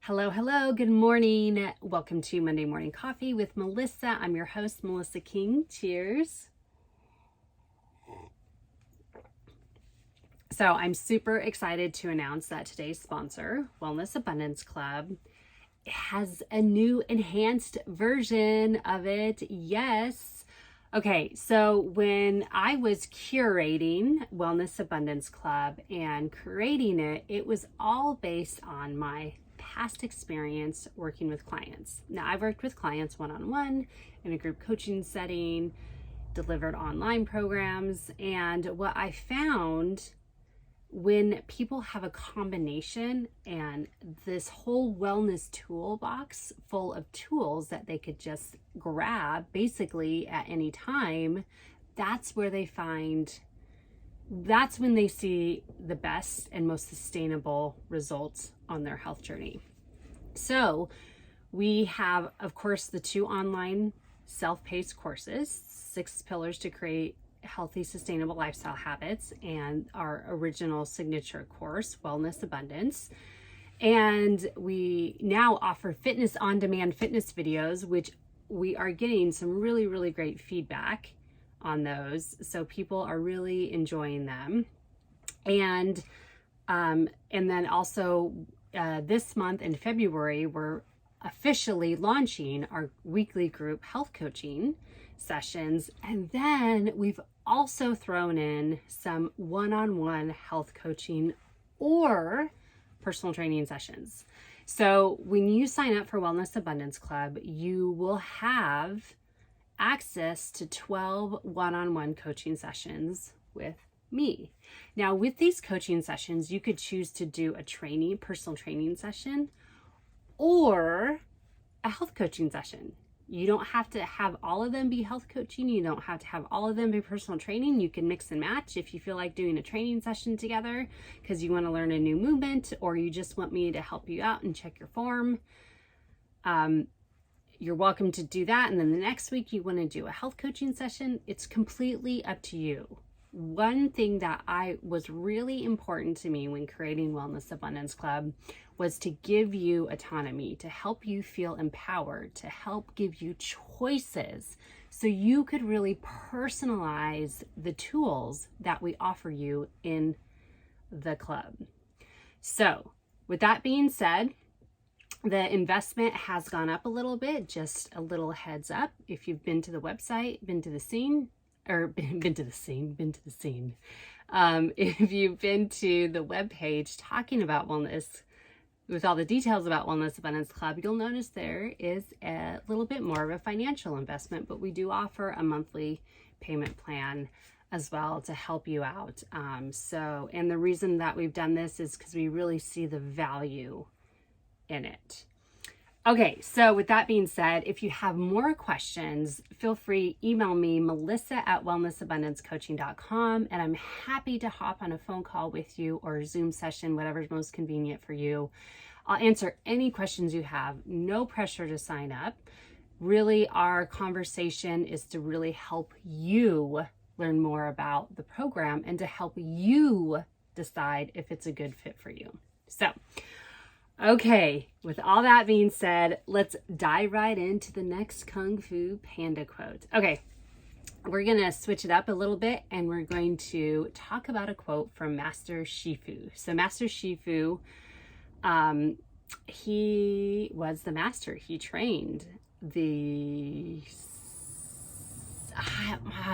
Hello, hello, good morning. Welcome to Monday Morning Coffee with Melissa. I'm your host, Melissa King. Cheers. So I'm super excited to announce that today's sponsor, Wellness Abundance Club, has a new enhanced version of it. Yes. Okay, so when I was curating Wellness Abundance Club and creating it, it was all based on my past experience working with clients. Now, I've worked with clients one-on-one in a group coaching setting, delivered online programs, and what I found when people have a combination and this whole wellness toolbox full of tools that they could just grab basically at any time, that's when they see the best and most sustainable results on their health journey. So we have, of course, the 2 online self-paced courses, 6 pillars to create healthy, sustainable lifestyle habits, and our original signature course, Wellness Abundance. And we now offer fitness on-demand fitness videos, which we are getting some really, really great feedback on those. So people are really enjoying them. And then also this month in February, we're officially launching our weekly group health coaching sessions. And then we've also thrown in some one-on-one health coaching or personal training sessions. So when you sign up for Wellness Abundance Club, you will have access to 12 one-on-one coaching sessions with me. Now, with these coaching sessions, you could choose to do a personal training session or a health coaching session. You don't have to have all of them be health coaching. You don't have to have all of them be personal training. You can mix and match if you feel like doing a training session together because you want to learn a new movement, or you just want me to help you out and check your form. You're welcome to do that. And then the next week you want to do a health coaching session. It's completely up to you. One thing that was really important to me when creating Wellness Abundance Club was to give you autonomy, to help you feel empowered, to help give you choices so you could really personalize the tools that we offer you in the club. So with that being said, the investment has gone up a little bit, just a little heads up. If you've been to the website, been to the scene, if you've been to the webpage talking about wellness, with all the details about Wellness Abundance Club, you'll notice there is a little bit more of a financial investment, but we do offer a monthly payment plan as well to help you out. And the reason that we've done this is because we really see the value in it. Okay, so with that being said, if you have more questions, feel free, email me, melissa@wellnessabundancecoaching.com, and I'm happy to hop on a phone call with you or a Zoom session, whatever's most convenient for you. I'll answer any questions you have. No pressure to sign up. Really, our conversation is to really help you learn more about the program and to help you decide if it's a good fit for you. So, okay, with all that being said, let's dive right into the next Kung Fu Panda quote. Okay, we're going to switch it up a little bit and we're going to talk about a quote from Master Shifu. So Master Shifu, he was the master. He trained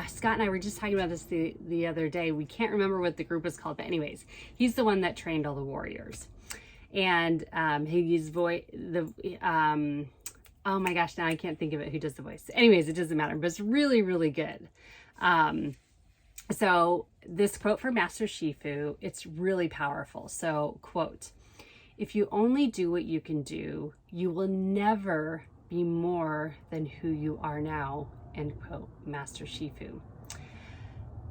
Scott and I were just talking about this the other day. We can't remember what the group was called, but anyways, he's the one that trained all the warriors. And oh my gosh, now I can't think of it, who does the voice. Anyways, it doesn't matter, but it's really, really good. So this quote from Master Shifu, it's really powerful. So, quote, "If you only do what you can do, you will never be more than who you are now," end quote, Master Shifu.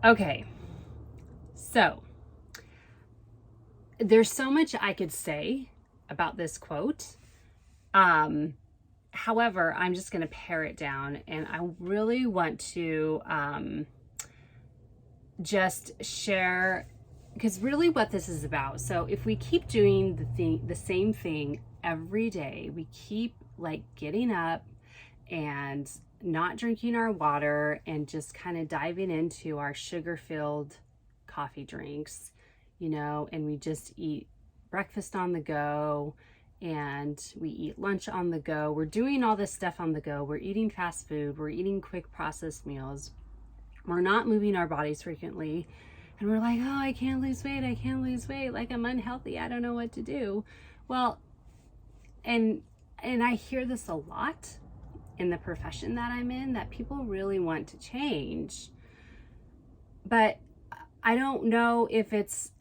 Okay, so there's so much I could say about this quote. However, I'm just going to pare it down, and I really want to just share because really what this is about, so if we keep doing the same thing every day, we keep like getting up and not drinking our water and just kind of diving into our sugar-filled coffee drinks, and we just eat breakfast on the go and we eat lunch on the go. We're doing all this stuff on the go. We're eating fast food. We're eating quick processed meals. We're not moving our bodies frequently. And we're like, oh, I can't lose weight. I can't lose weight. Like, I'm unhealthy. I don't know what to do. Well, and I hear this a lot in the profession that I'm in, that people really want to change. But I don't know if it's,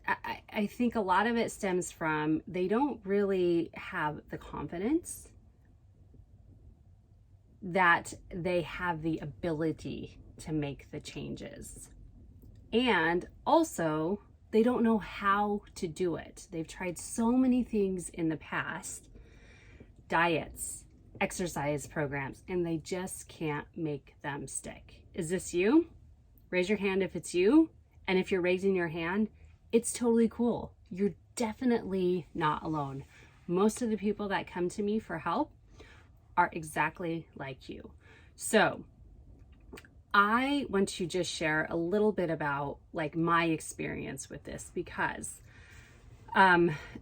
I think a lot of it stems from they don't really have the confidence that they have the ability to make the changes. And also, they don't know how to do it. They've tried so many things in the past, diets, exercise programs, and they just can't make them stick. Is this you? Raise your hand if it's you. And if you're raising your hand, it's totally cool. You're definitely not alone. Most of the people that come to me for help are exactly like you. So I want to just share a little bit about like my experience with this, because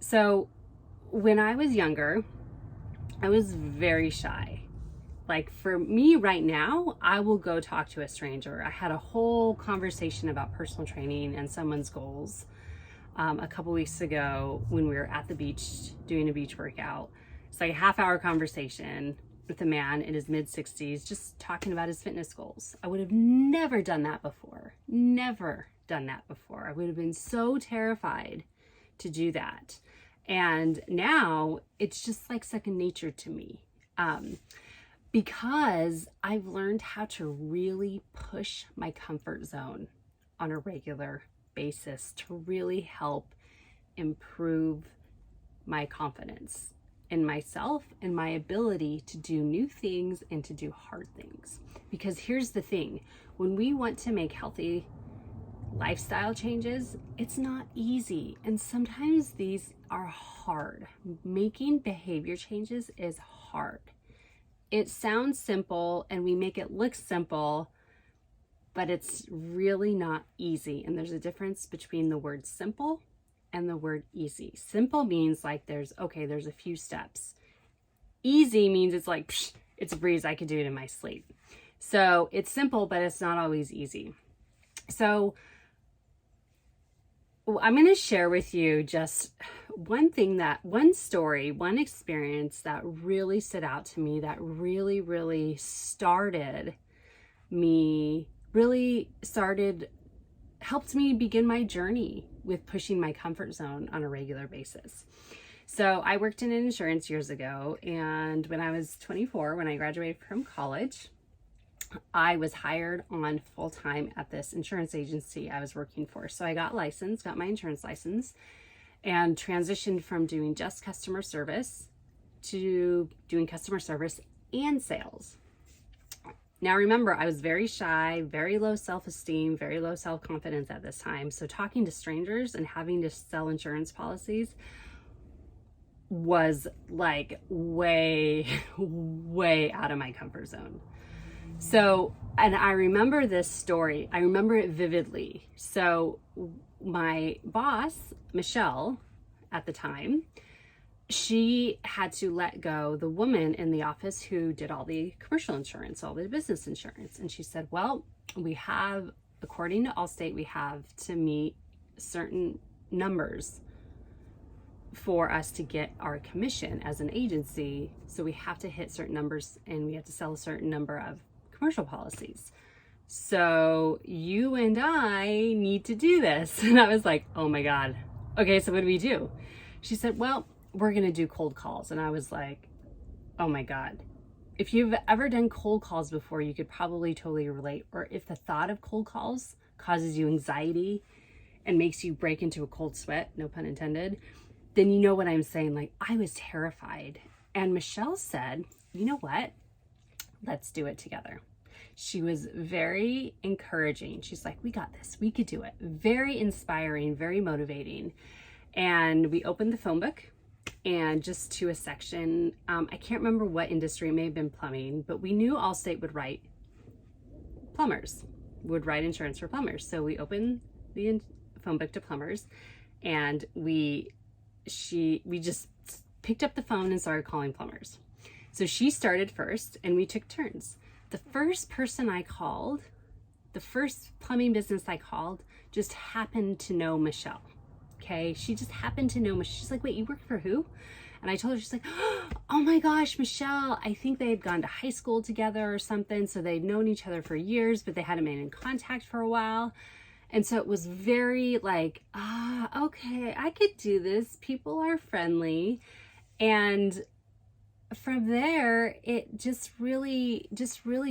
so when I was younger, I was very shy. Like for me right now, I will go talk to a stranger. I had a whole conversation about personal training and someone's goals a couple weeks ago when we were at the beach doing a beach workout. It's like a half-hour conversation with a man in his mid-60s just talking about his fitness goals. I would have never done that before. Never done that before. I would have been so terrified to do that. And now it's just like second nature to me. Because I've learned how to really push my comfort zone on a regular basis to really help improve my confidence in myself and my ability to do new things and to do hard things. Because here's the thing, when we want to make healthy lifestyle changes, it's not easy. And sometimes these are hard. Making behavior changes is hard. It sounds simple and we make it look simple, but it's really not easy. And there's a difference between the word simple and the word easy. Simple means like there's a few steps. Easy means it's like, psh, it's a breeze. I could do it in my sleep. So it's simple, but it's not always easy. So I'm going to share with you just one story, one experience that really stood out to me, that really helped me begin my journey with pushing my comfort zone on a regular basis. So I worked in insurance years ago, and when I was 24, when I graduated from college, I was hired on full-time at this insurance agency I was working for. So I got my insurance license, and transitioned from doing just customer service to doing customer service and sales. Now remember, I was very shy, very low self-esteem, very low self-confidence at this time. So talking to strangers and having to sell insurance policies was like way out of my comfort zone. So, and I remember this story. I remember it vividly. So my boss, Michelle, at the time, she had to let go the woman in the office who did all the commercial insurance, all the business insurance. And she said, well, according to Allstate, we have to meet certain numbers for us to get our commission as an agency. So we have to hit certain numbers and we have to sell a certain number of commercial policies. So you and I need to do this. And I was like, oh my God. Okay, so what do we do? She said, well, we're going to do cold calls. And I was like, oh my God. If you've ever done cold calls before, you could probably totally relate. Or if the thought of cold calls causes you anxiety and makes you break into a cold sweat, no pun intended, then you know what I'm saying. Like, I was terrified. And Michelle said, you know what? Let's do it together. She was very encouraging. She's like, we got this, we could do it. Very inspiring, very motivating. And we opened the phone book, and just to a section, I can't remember what industry, it may have been plumbing, but we knew Allstate would write plumbers, would write insurance for plumbers. So we opened the phone book to plumbers, and we just picked up the phone and started calling plumbers. So she started first, and we took turns. The first person I called, the first plumbing business I called, just happened to know Michelle. Okay, she just happened to know Michelle. She's like, wait, you work for who? And I told her, she's like, oh my gosh, Michelle, I think they had gone to high school together or something. So they'd known each other for years, but they hadn't been in contact for a while. And so it was very like, okay, I could do this. People are friendly. And from there, it just really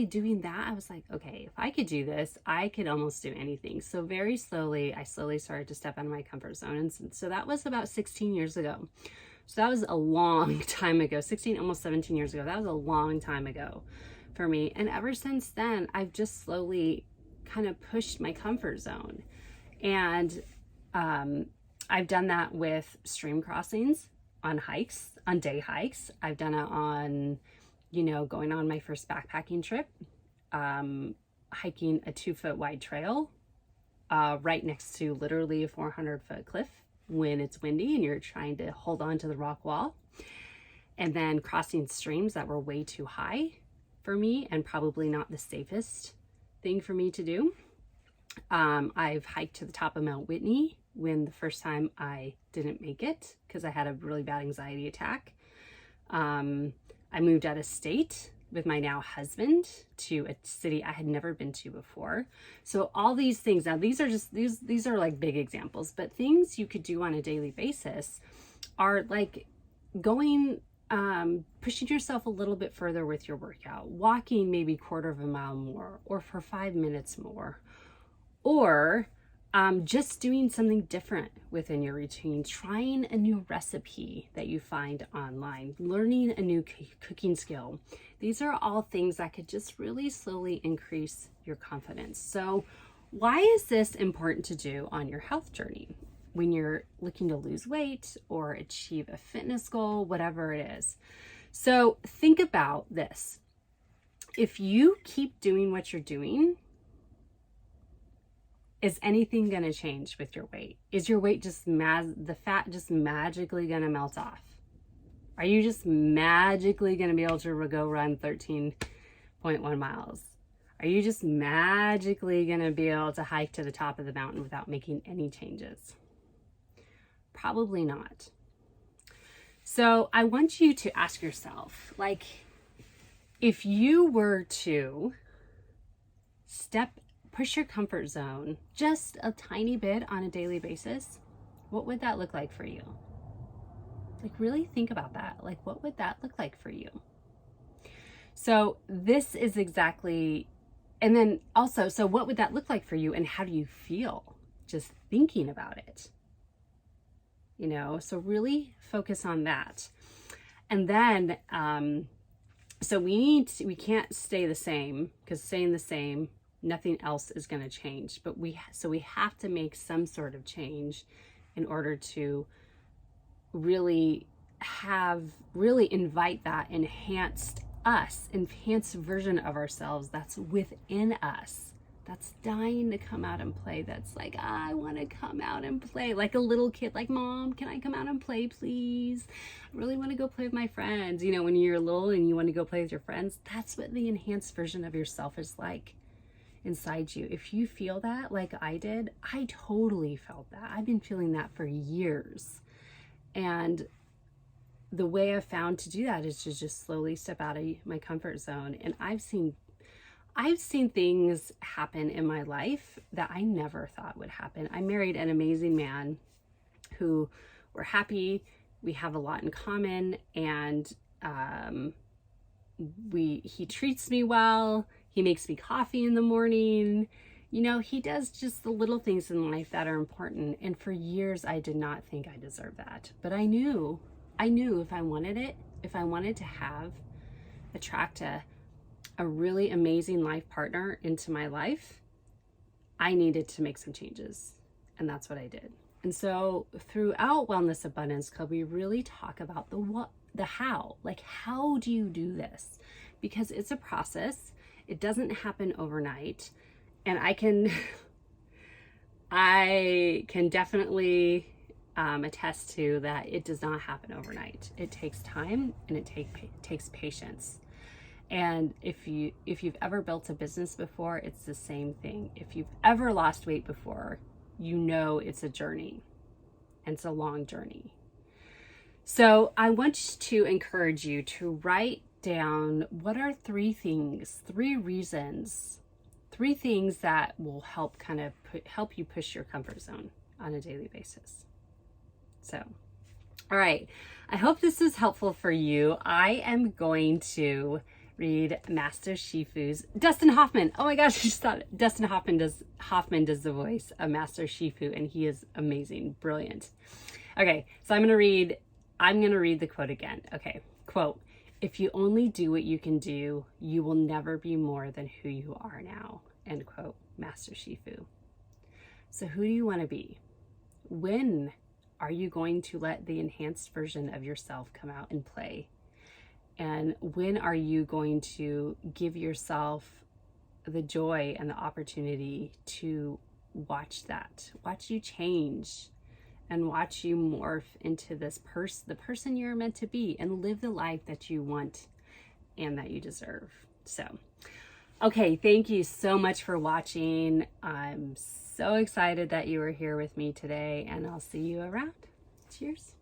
doing that, I was like, okay, if I could do this, I could almost do anything. So very slowly, I slowly started to step out of my comfort zone. And so that was about 16 years ago. So that was a long time ago, 16, almost 17 years ago. That was a long time ago for me. And ever since then, I've just slowly kind of pushed my comfort zone. And I've done that with stream crossings, on hikes, on day hikes. I've done it on, going on my first backpacking trip, hiking a 2-foot wide trail right next to literally a 400-foot cliff when it's windy and you're trying to hold on to the rock wall. And then crossing streams that were way too high for me and probably not the safest thing for me to do. I've hiked to the top of Mount Whitney when the first time I didn't make it because I had a really bad anxiety attack. I moved out of state with my now husband to a city I had never been to before. So all these things, now these are like big examples, but things you could do on a daily basis are like going, pushing yourself a little bit further with your workout, walking maybe 1/4 mile more, or for 5 minutes more, or just doing something different within your routine, trying a new recipe that you find online, learning a new cooking skill. These are all things that could just really slowly increase your confidence. So why is this important to do on your health journey? When you're looking to lose weight or achieve a fitness goal, whatever it is. So think about this. If you keep doing what you're doing, is anything going to change with your weight? Is your weight just the fat just magically going to melt off? Are you just magically going to be able to go run 13.1 miles? Are you just magically going to be able to hike to the top of the mountain without making any changes? Probably not. So I want you to ask yourself, like, if you were to push your comfort zone just a tiny bit on a daily basis, what would that look like for you? Like, really think about that. Like, what would that look like for you? So this is exactly, and then also, so what would that look like for you and how do you feel just thinking about it? So really focus on that. And then, so we can't stay the same, because staying the same, nothing else is going to change, but we have to make some sort of change in order to really invite that enhanced version of ourselves that's within us, that's dying to come out and play, that's like, I want to come out and play, like a little kid, like, Mom, can I come out and play, please? I really want to go play with my friends. When you're little and you want to go play with your friends, that's what the enhanced version of yourself is like inside you. If you feel that like I did, I totally felt that. I've been feeling that for years. And the way I've found to do that is to just slowly step out of my comfort zone. And I've seen things happen in my life that I never thought would happen. I married an amazing man who we're happy. We have a lot in common, and he treats me well. He makes me coffee in the morning. He does just the little things in life that are important. And for years, I did not think I deserved that. But I knew if I wanted it, if I wanted to attract a a really amazing life partner into my life, I needed to make some changes. And that's what I did. And so throughout Wellness Abundance Club, we really talk about the what, the how. Like, how do you do this? Because it's a process. It doesn't happen overnight. And I can definitely attest to that it does not happen overnight. It takes time and it takes patience. And if you've ever built a business before, it's the same thing. If you've ever lost weight before, you know it's a journey, and it's a long journey. So I want to encourage you to write down what are 3 things, 3 reasons, 3 things that will help help you push your comfort zone on a daily basis. So, all right, I hope this was helpful for you. I am going to read Master Shifu's Dustin Hoffman. Oh my gosh, I just thought Dustin Hoffman does the voice of Master Shifu, and he is amazing, brilliant. Okay, so I'm gonna read the quote again. Okay, quote: "If you only do what you can do, you will never be more than who you are now." End quote. Master Shifu. So who do you want to be? When are you going to let the enhanced version of yourself come out and play? And when are you going to give yourself the joy and the opportunity to watch you change and watch you morph into the person you're meant to be, and live the life that you want and that you deserve? So, okay, thank you so much for watching. I'm so excited that you were here with me today, and I'll see you around. Cheers.